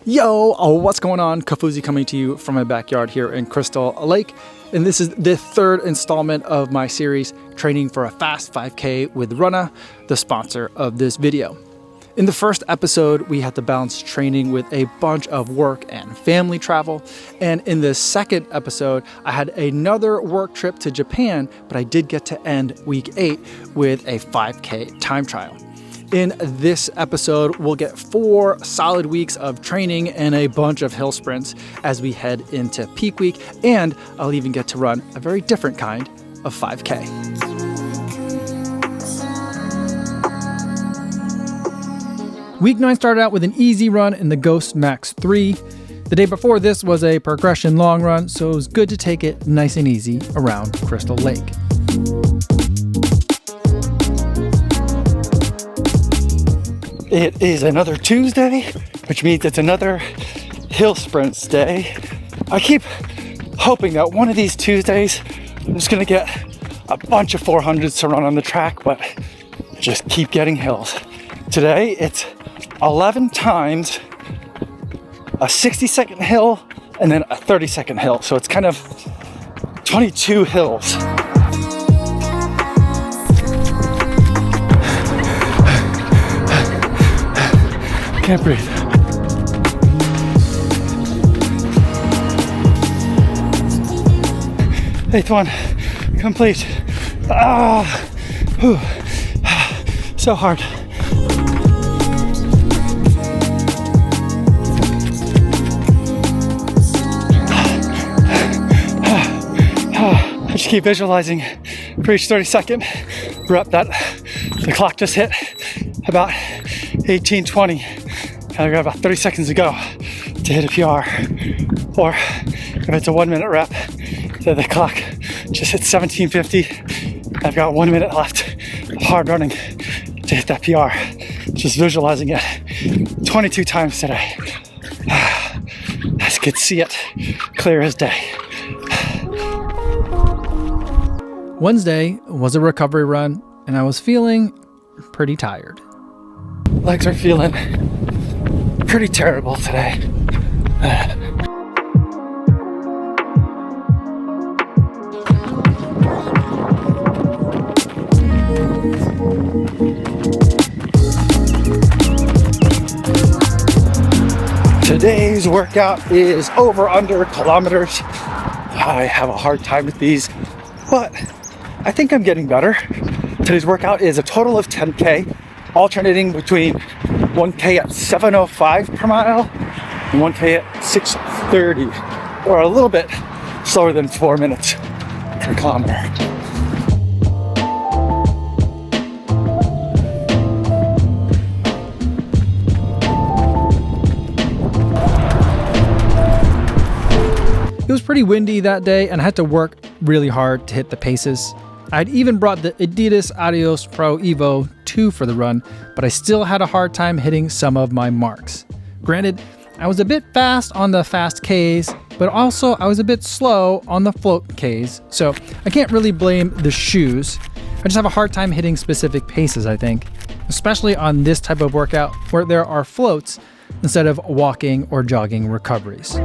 Yo, what's going on? Kafuzi coming to you from my backyard here in Crystal Lake. And this is the third installment of my series, Training for a Fast 5K with Runna, the sponsor of this video. In the first episode, we had to balance training with a bunch of work and family travel. And in the second episode, I had another work trip to Japan, but I did get to end week 8 with a 5K time trial. In this episode, we'll get 4 solid weeks of training and a bunch of hill sprints as we head into peak week, and I'll even get to run a very different kind of 5K. Week 9 started out with an easy run in the Ghost Max 3. The day before this was a progression long run, so it was good to take it nice and easy around Crystal Lake. It is another Tuesday, which means it's another hill sprints day. I keep hoping that one of these Tuesdays, I'm just gonna get a bunch of 400s to run on the track, but I just keep getting hills. Today, it's 11 times a 60-second hill and then a 30-second hill. So it's kind of 22 hills. Can't breathe. 8th one, complete. So hard. I just keep visualizing for each 32nd rep that the clock just hit about 18:20. I got about 30 seconds to go to hit a PR. Or if it's a 1 minute rep, so the clock just hit 17:50. I've got 1 minute left of hard running to hit that PR. Just visualizing it 22 times today. I could see it clear as day. Wednesday was a recovery run, and I was feeling pretty tired. Legs are feeling pretty terrible today. Today's workout is over under kilometers. I have a hard time with these, but I think I'm getting better. Today's workout is a total of 10K, alternating between 1K at 7:05 per mile and 1K at 6:30, or a little bit slower than 4 minutes per kilometer. It was pretty windy that day, and I had to work really hard to hit the paces. I'd even brought the Adidas Adios Pro Evo 2 for the run, but I still had a hard time hitting some of my marks. Granted, I was a bit fast on the fast Ks, but also I was a bit slow on the float Ks, so I can't really blame the shoes. I just have a hard time hitting specific paces, I think, especially on this type of workout where there are floats instead of walking or jogging recoveries.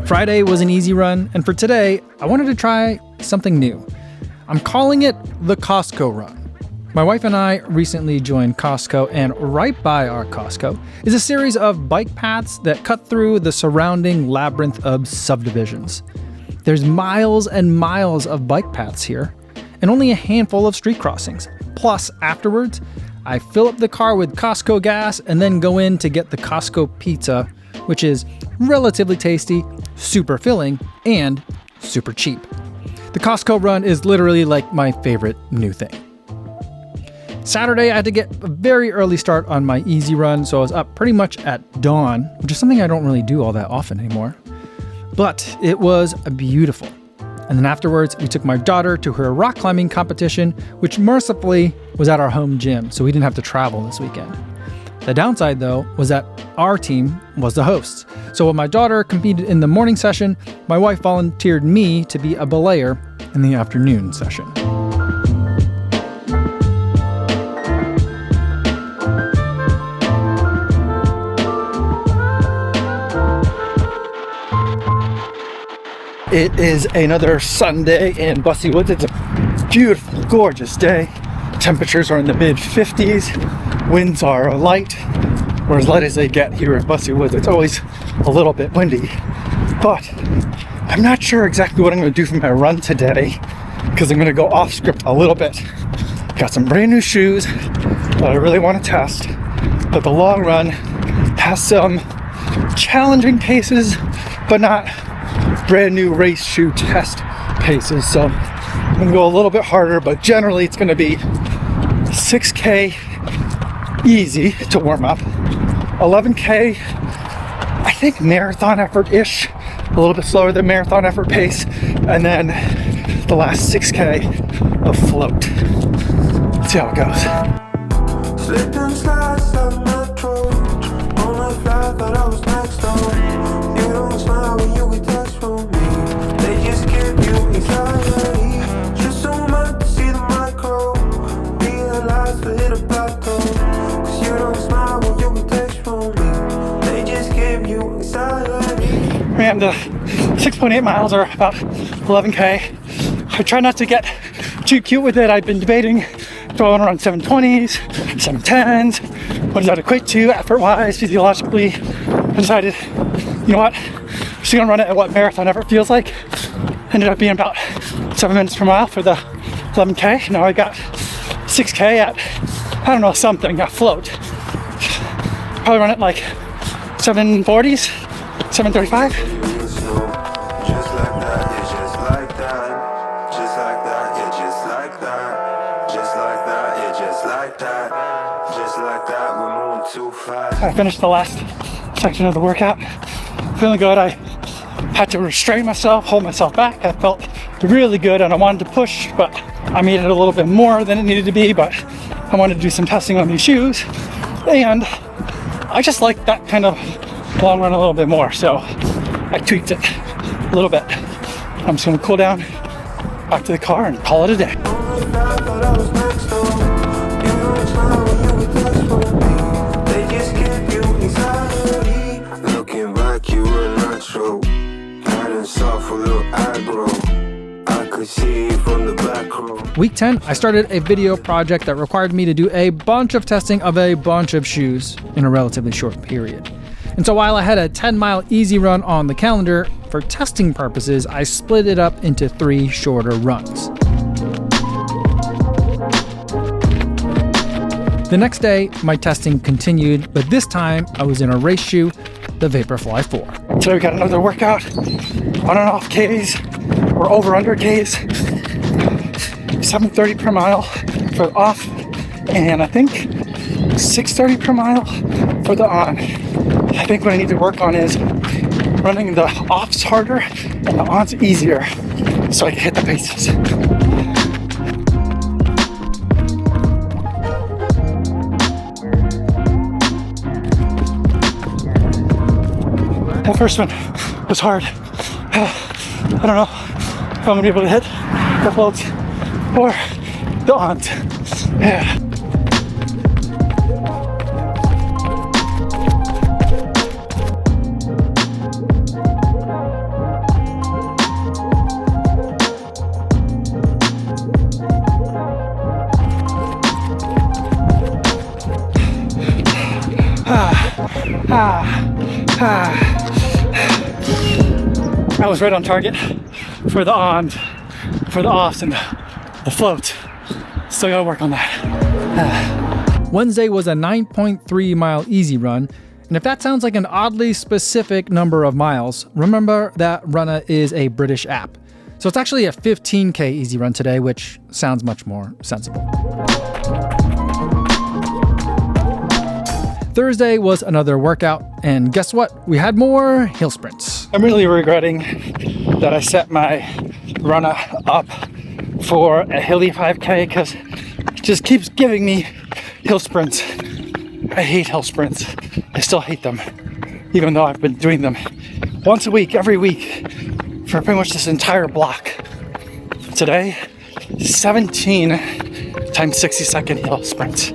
Friday was an easy run, and for today, I wanted to try something new. I'm calling it the Costco Run. My wife and I recently joined Costco, and right by our Costco is a series of bike paths that cut through the surrounding labyrinth of subdivisions. There's miles and miles of bike paths here, and only a handful of street crossings. Plus, afterwards, I fill up the car with Costco gas and then go in to get the Costco pizza, which is relatively tasty, super filling, and super cheap. The Costco run is literally like my favorite new thing. Saturday, I had to get a very early start on my easy run, so I was up pretty much at dawn, which is something I don't really do all that often anymore. But it was beautiful. And then afterwards, we took my daughter to her rock climbing competition, which mercifully was at our home gym, so we didn't have to travel this weekend. The downside, though, was that our team was the hosts. So when my daughter competed in the morning session, my wife volunteered me to be a belayer in the afternoon session. It is another Sunday in Bussy Woods. It's a beautiful, gorgeous day. Temperatures are in the mid 50s. Winds are light, or as light as they get here in Bussy Woods. It's always a little bit windy, but I'm not sure exactly what I'm going to do for my run today because I'm going to go off script a little bit. Got some brand new shoes that I really want to test, but the long run has some challenging paces, but not brand new race shoe test paces. So I'm going to go a little bit harder, but generally it's going to be 6K easy to warm up, 11K I think marathon effort-ish, a little bit slower than marathon effort pace, and then the last 6K of float. Let's see how it goes. Slipped and slide, stuck metro. On the flight, thought I was next door. You don't smile when you get text from me. They just give you anxiety. Just so much to see the micro. Realize to hit a plateau. Cause you don't smile when you get text from me. They just give you anxiety. Ran to 6.8 miles or about 11K. I try not to get too cute with it. I've been debating throwing around 720s, 710s. What does that equate to effort-wise, physiologically? I decided, you know what? I'm just gonna run it at what marathon effort feels like. Ended up being about 7 minutes per mile for the 11K. Now I got 6K at, I don't know, something, a float. Probably run it like 740s, 735. I finished the last section of the workout. Feeling good. I had to restrain myself, hold myself back. I felt really good and I wanted to push, but I made it a little bit more than it needed to be, but I wanted to do some testing on these shoes. And I just like that kind of long run a little bit more, so I tweaked it a little bit. I'm just gonna cool down, back to the car and call it a day. Week 10, I started a video project that required me to do a bunch of testing of a bunch of shoes in a relatively short period. And so while I had a 10-mile easy run on the calendar, for testing purposes, I split it up into 3 shorter runs. The next day, my testing continued, but this time I was in a race shoe, the Vaporfly 4. So we got another workout, on and off Ks, or over under Ks, 7:30 per mile for the off, and I think 6:30 per mile for the on. I think what I need to work on is running the offs harder and the ons easier so I can hit the paces. That first one was hard. I don't know if I'm gonna be able to hit the floats or the ons. Yeah. I was right on target for the ons, for the offs, and the floats. Still gotta work on that. Wednesday was a 9.3 mile easy run, and if that sounds like an oddly specific number of miles, remember that Runna is a British app. So it's actually a 15K easy run today, which sounds much more sensible. Thursday was another workout, and guess what? We had more hill sprints. I'm really regretting that I set my Runna up for a hilly 5K because it just keeps giving me hill sprints. I hate hill sprints. I still hate them, even though I've been doing them once a week, every week, for pretty much this entire block. Today, 17 times 60-second hill sprints.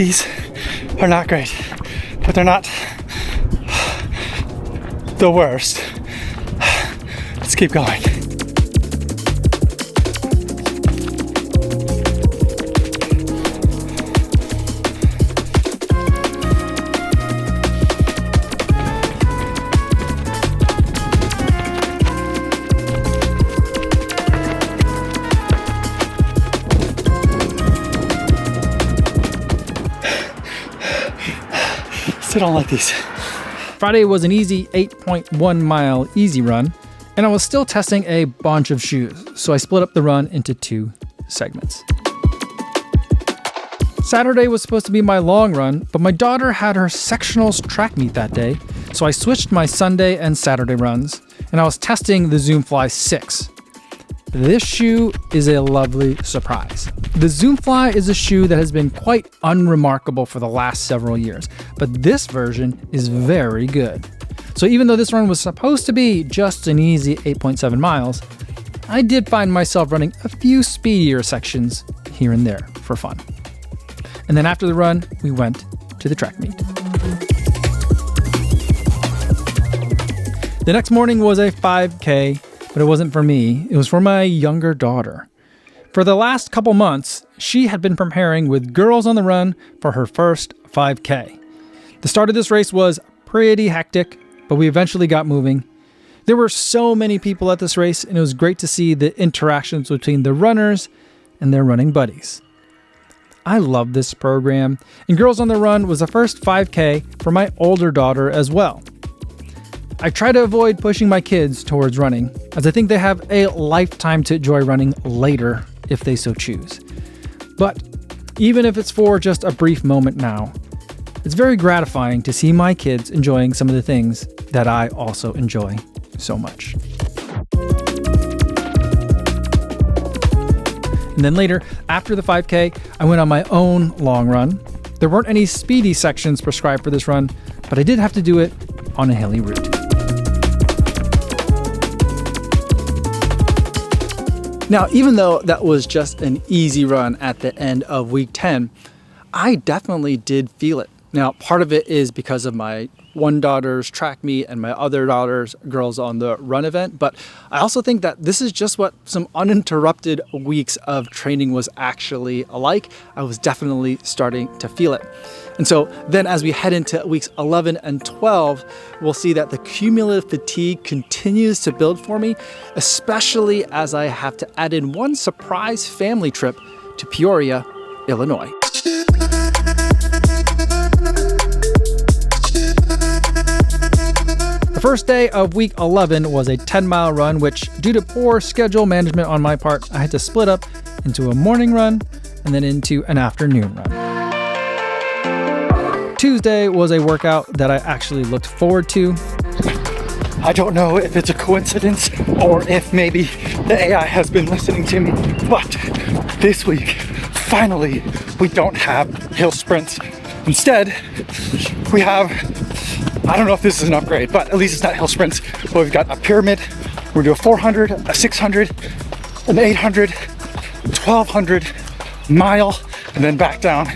These are not great, but they're not the worst. Let's keep going. Still don't like these. Friday was an easy 8.1 mile easy run, and I was still testing a bunch of shoes, so I split up the run into 2 segments. Saturday was supposed to be my long run, but my daughter had her sectionals track meet that day, so I switched my Sunday and Saturday runs, and I was testing the Zoom Fly 6. This shoe is a lovely surprise. The Zoom Fly is a shoe that has been quite unremarkable for the last several years, but this version is very good. So even though this run was supposed to be just an easy 8.7 miles, I did find myself running a few speedier sections here and there for fun. And then after the run, we went to the track meet. The next morning was a 5K, but it wasn't for me. It was for my younger daughter. For the last couple months, she had been preparing with Girls on the Run for her first 5K. The start of this race was pretty hectic, but we eventually got moving. There were so many people at this race, and it was great to see the interactions between the runners and their running buddies. I love this program, and Girls on the Run was the first 5K for my older daughter as well. I try to avoid pushing my kids towards running, as I think they have a lifetime to enjoy running later if they so choose. But even if it's for just a brief moment now, it's very gratifying to see my kids enjoying some of the things that I also enjoy so much. And then later, after the 5K, I went on my own long run. There weren't any speedy sections prescribed for this run, but I did have to do it on a hilly route. Now, even though that was just an easy run at the end of week 10, I definitely did feel it. Now, part of it is because of my one daughter's track meet and my other daughter's Girls on the Run event, but I also think that this is just what some uninterrupted weeks of training was actually like. I was definitely starting to feel it. And so then as we head into weeks 11 and 12, we'll see that the cumulative fatigue continues to build for me, especially as I have to add in one surprise family trip to Peoria, Illinois. The first day of week 11 was a 10-mile run, which, due to poor schedule management on my part, I had to split up into a morning run and then into an afternoon run. Tuesday was a workout that I actually looked forward to. I don't know if it's a coincidence or if maybe the AI has been listening to me, but this week, finally, we don't have hill sprints. Instead, we have, I don't know if this is an upgrade, but at least it's not hill sprints, but we've got a pyramid. We're gonna do a 400, a 600, an 800, 1200 mile, and then back down.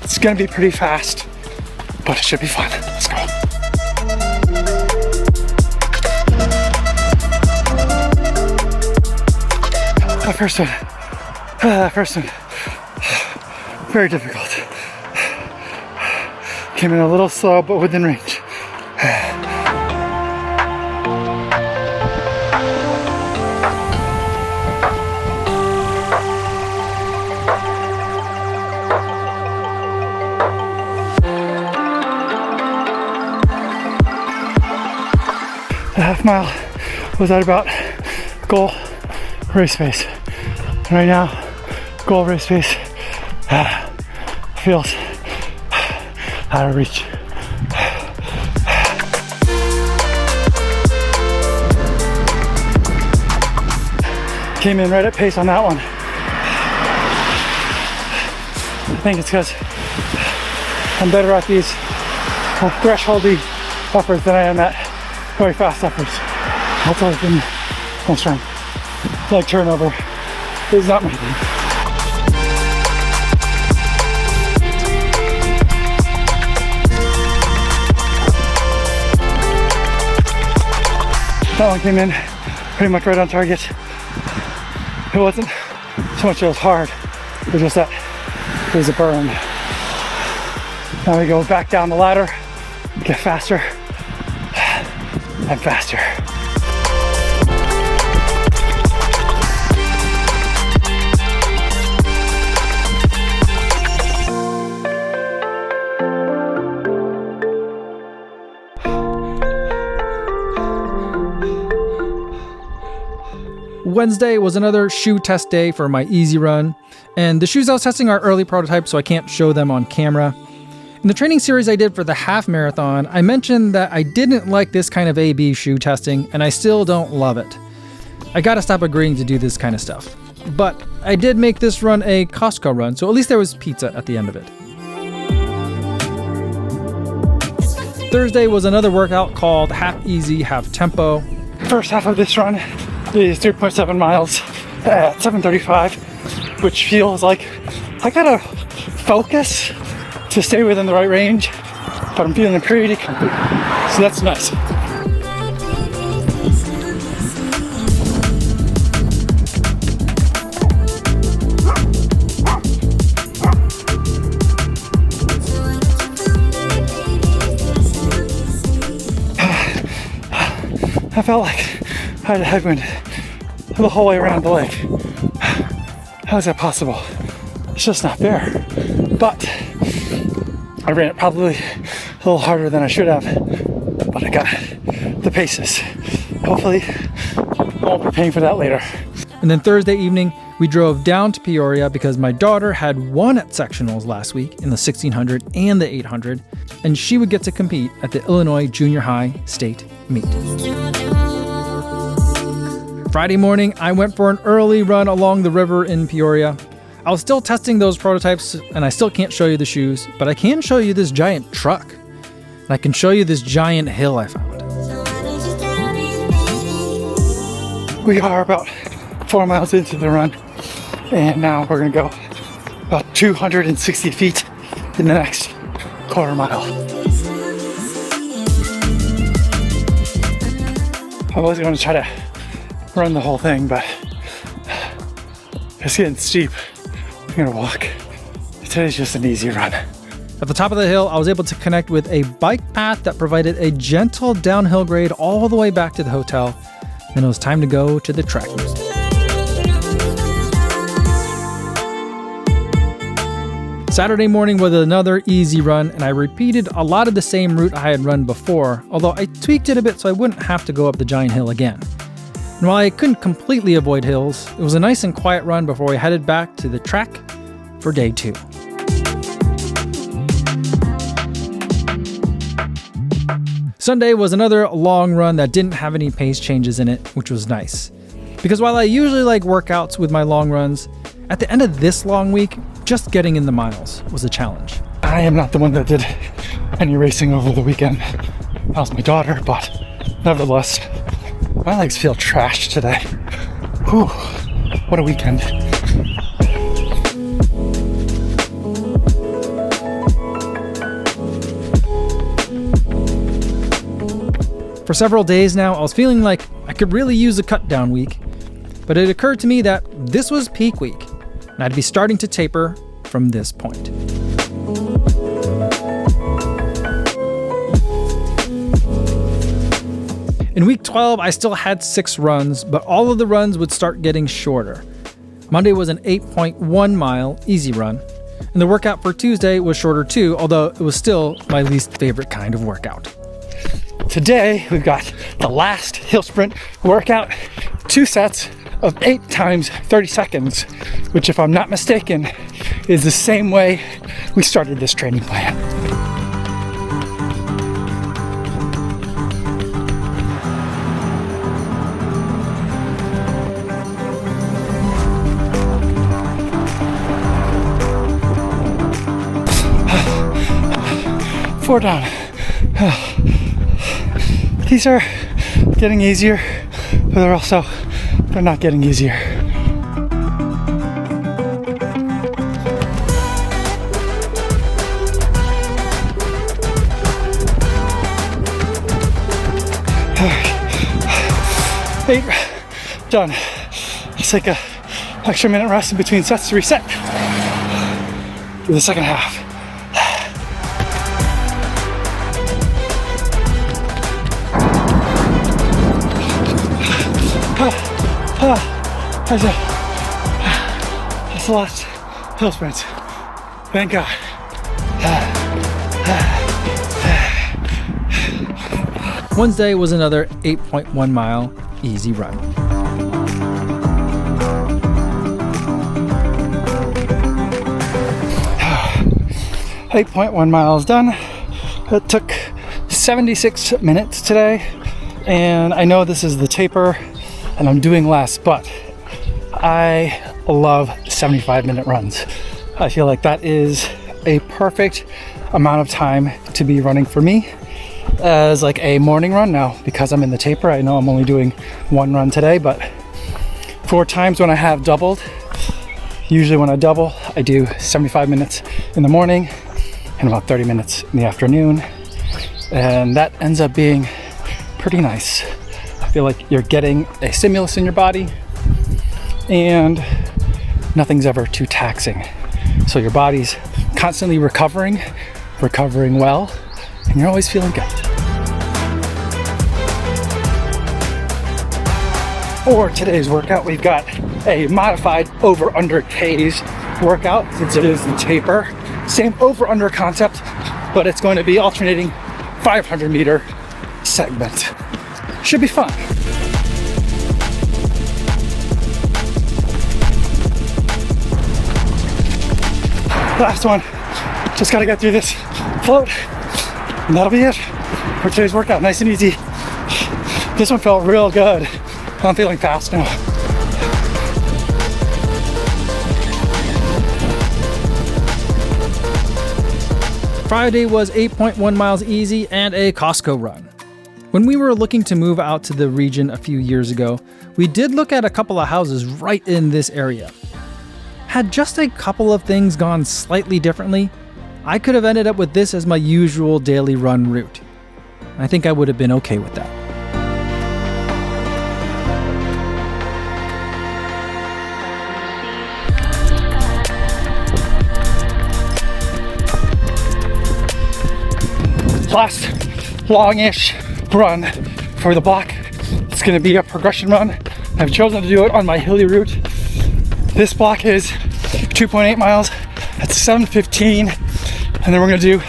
It's gonna be pretty fast, but it should be fun. Let's go. First one, very difficult. Came in a little slow, but within range. The half mile was at about goal race pace. And right now, goal race pace feels out of reach. Came in right at pace on that one. I think it's because I'm better at these thresholdy efforts than I am at very fast efforts. That's always been my strength. Leg turnover is not my thing. That one came in pretty much right on target. It wasn't so much it was hard, it was just that it was a burn. Now we go back down the ladder, get faster and faster. Wednesday was another shoe test day for my easy run, and the shoes I was testing are early prototypes, so I can't show them on camera. In the training series I did for the half marathon, I mentioned that I didn't like this kind of A/B shoe testing, and I still don't love it. I gotta stop agreeing to do this kind of stuff. But I did make this run a Costco run, so at least there was pizza at the end of it. Thursday was another workout called half easy, half tempo. First half of this run is 3.7 miles at 7:35, which feels like I gotta focus to stay within the right range, but I'm feeling pretty comfy, so that's nice. I felt like I had a headwind the whole way around the lake. How is that possible? It's just not fair. But I ran it probably a little harder than I should have, but I got the paces. Hopefully I won't be paying for that later. And then Thursday evening, we drove down to Peoria because my daughter had won at sectionals last week in the 1600 and the 800, and she would get to compete at the Illinois Junior High State Meet. Friday morning, I went for an early run along the river in Peoria. I was still testing those prototypes, and I still can't show you the shoes, but I can show you this giant truck. And I can show you this giant hill I found. We are about 4 miles into the run, and now we're gonna go about 260 feet in the next quarter mile. I was gonna try to run the whole thing, but it's getting steep. I'm gonna walk. Today's just an easy run. At the top of the hill, I was able to connect with a bike path that provided a gentle downhill grade all the way back to the hotel. Then it was time to go to the track meet. Saturday morning was another easy run, and I repeated a lot of the same route I had run before, although I tweaked it a bit so I wouldn't have to go up the giant hill again. And while I couldn't completely avoid hills, it was a nice and quiet run before we headed back to the track for day 2. Sunday was another long run that didn't have any pace changes in it, which was nice. Because while I usually like workouts with my long runs, at the end of this long week, just getting in the miles was a challenge. I am not the one that did any racing over the weekend. That was my daughter, but nevertheless, my legs feel trashed today. Whew, what a weekend. For several days now, I was feeling like I could really use a cut down week, but it occurred to me that this was peak week, and I'd be starting to taper from this point. In week 12, I still had 6 runs, but all of the runs would start getting shorter. Monday was an 8.1 mile easy run, and the workout for Tuesday was shorter too, although it was still my least favorite kind of workout. Today, we've got the last hill sprint workout, 2 sets of 8 times 30 seconds, which, if I'm not mistaken, is the same way we started this training plan. Four down. These are getting easier, but they're not getting easier. 8 done. Let's take a extra minute rest in between sets to reset. Do the second half. That's the last hill sprint. Thank God. Wednesday was another 8.1 mile easy run. .1 miles done. It took 76 minutes today, and I know this is the taper and I'm doing less, but I love 75-minute runs. I feel like that is a perfect amount of time to be running for me as like a morning run. Now, because I'm in the taper, I know I'm only doing one run today, but 4 times when I have doubled, usually when I double, I do 75 minutes in the morning and about 30 minutes in the afternoon, and that ends up being pretty nice. I feel like you're getting a stimulus in your body and nothing's ever too taxing. So your body's constantly recovering well, and you're always feeling good. For today's workout, we've got a modified over-under Ks workout, since it is the taper. Same over-under concept, but it's going to be alternating 500-meter segment. Should be fun. Last one. Just gotta get through this float, and that'll be it for today's workout. Nice and easy. This one felt real good. I'm feeling fast now. Friday was 8.1 miles easy and a Costco run. When we were looking to move out to the region a few years ago, we did look at a couple of houses right in this area. Had just a couple of things gone slightly differently, I could have ended up with this as my usual daily run route. I think I would have been okay with that. Last long-ish run for the block. It's going to be a progression run. I've chosen to do it on my hilly route. This block is 2.8 miles at 7:15, and then we're going to do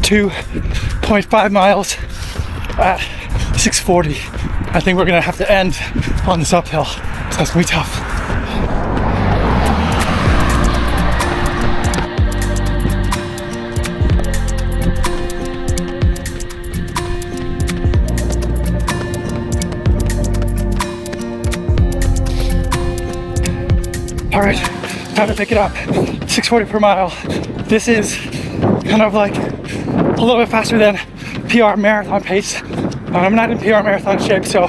2.5 miles at 6:40. I think we're going to have to end on this uphill, so that's going to be tough. All right, time to pick it up. 6:40 per mile. This is kind of like a little bit faster than PR marathon pace. I'm not in PR marathon shape, so.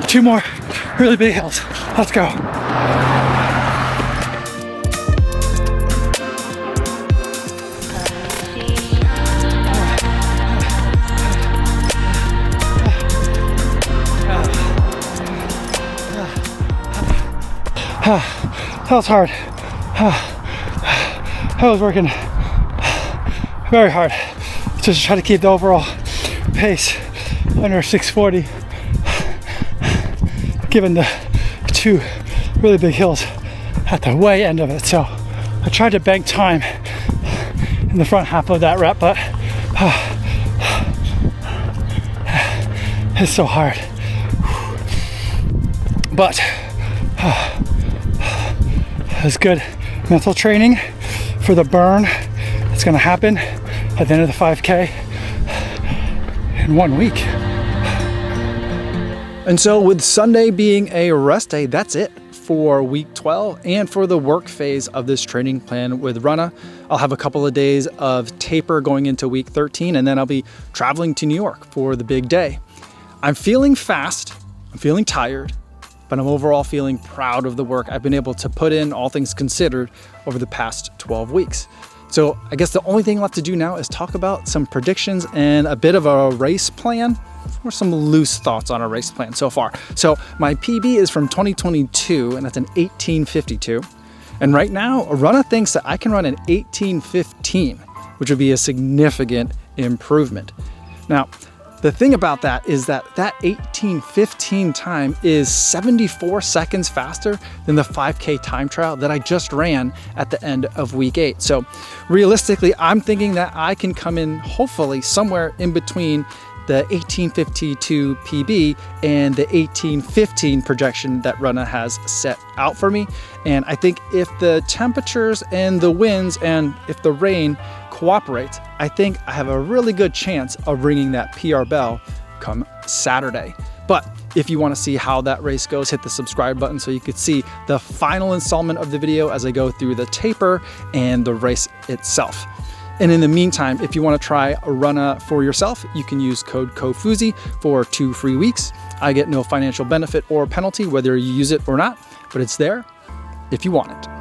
Two more really big hills. Let's go. That was hard. I was working very hard to try to keep the overall pace under 6:40, given the two really big hills at the way end of it. So I tried to bank time in the front half of that rep, but it's so hard. But it's good mental training for the burn that's going to happen at the end of the 5K in 1 week. And so with Sunday being a rest day, that's it for week 12 and for the work phase of this training plan with Runna. I'll have a couple of days of taper going into week 13, and then I'll be traveling to New York for the big day. I'm feeling fast, I'm feeling tired, but but I'm overall feeling proud of the work I've been able to put in, all things considered, over the past 12 weeks. So I guess the only thing left to do now is talk about some predictions and a bit of a race plan, or some loose thoughts on a race plan so far. So my PB is from 2022, and that's an 18:52. And right now, Runna thinks that I can run an 18:15, which would be a significant improvement. Now, the thing about that is that 18:15 time is 74 seconds faster than the 5K time trial that I just ran at the end of week 8. So realistically, I'm thinking that I can come in hopefully somewhere in between the 18:52 PB and the 18:15 projection that Runna has set out for me. And I think if the temperatures and the winds and if the rain cooperates, I think I have a really good chance of ringing that PR bell come Saturday. But if you want to see how that race goes, hit the subscribe button so you could see the final installment of the video as I go through the taper and the race itself. And in the meantime, if you want to try Runna for yourself, you can use code KOFUZI for 2 free weeks. I get no financial benefit or penalty whether you use it or not, but it's there if you want it.